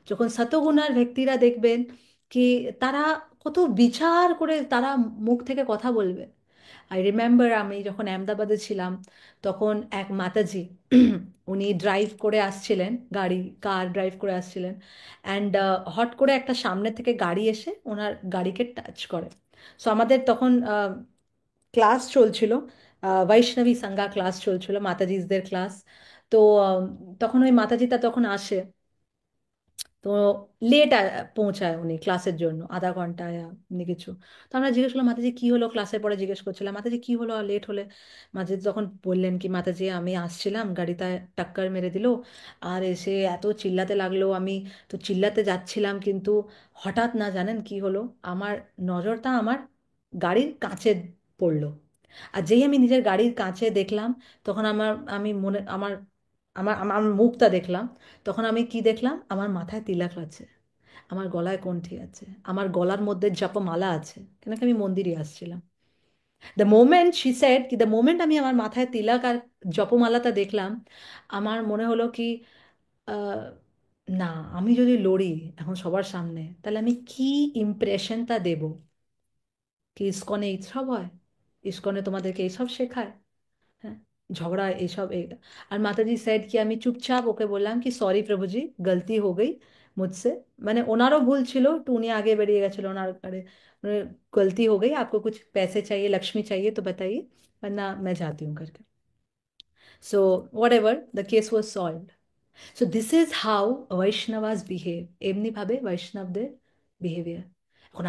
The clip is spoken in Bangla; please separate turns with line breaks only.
যখন সতগুণার ব্যক্তিরা দেখবেন কি তারা কত বিচার করে তারা মুখ থেকে কথা বলবে। আই রিমেম্বার আমি যখন আহমেদাবাদে ছিলাম তখন এক মাতাজি উনি ড্রাইভ করে আসছিলেন, কার ড্রাইভ করে আসছিলেন, অ্যান্ড হট করে একটা সামনে থেকে গাড়ি এসে ওনার গাড়িকে টাচ করে। সো আমাদের তখন ক্লাস চলছিল, বৈষ্ণবী সাঙ্গা ক্লাস চলছিল, মাতাজিদের ক্লাস। তো তখন ওই মাতাজিটা তখন আসে। তো লেট পৌঁছায় উনি ক্লাসের জন্য, আধা ঘন্টা এমনি কিছু। তো আমরা জিজ্ঞেস করলাম মাতাজি কি হলো, ক্লাসের পরে জিজ্ঞেস করছিলাম মাতাজি কি হলো লেট হলে। মাতাজি তখন বললেন কি মাতাজি আমি আসছিলাম গাড়িতে টাক্কার মেরে দিল, আর এসে এত চিল্লাতে লাগলো, আমি তো চিল্লাতে যাচ্ছিলাম কিন্তু হঠাৎ না জানেন কি হলো, আমার নজরটা আমার গাড়ির কাঁচে পড়লো। আর যেই আমি নিজের গাড়ির কাঁচে দেখলাম তখন আমি মনে আমার আমার আমার মুখটা দেখলাম। তখন আমি কি দেখলাম, আমার মাথায় তিলক আছে, আমার গলায় কণ্ঠী আছে, আমার গলার মধ্যে জপমালা আছে, কেন কি আমি মন্দিরে আসছিলাম। দ্য মোমেন্ট শি সেড কি দ্য মোমেন্ট আমি আমার মাথায় তিলক আর জপমালাটা দেখলাম, আমার মনে হলো কি আহ, না, আমি যদি লড়ি এখন সবার সামনে তাহলে আমি কি ইমপ্রেশনটা দেব, কি ইস্কনে এইসব হয়, ইস্কনে তোমাদেরকে এইসব শেখায়, হ্যাঁ, ঝগড়া এইসব এইটা। আর মাতাজি সেড কি আমি চুপচাপ ওকে বললাম কি সরি প্রভুজি গলতি হো গই মুঝसे, মানে ওনারও ভুল ছিল একটু, উনি আগে বেরিয়ে গেছিল ওনার আরে गलती हो गई, आपको कुछ पैसे चाहिए लक्ष्मी चाहिए तो बताइए वरना मैं जाती हूँ करके। So whatever the case was solve. So this is how Vaishnavas behave, এমনি ভাবে বৈষ্ণবদের বিহেভিয়ার। এখন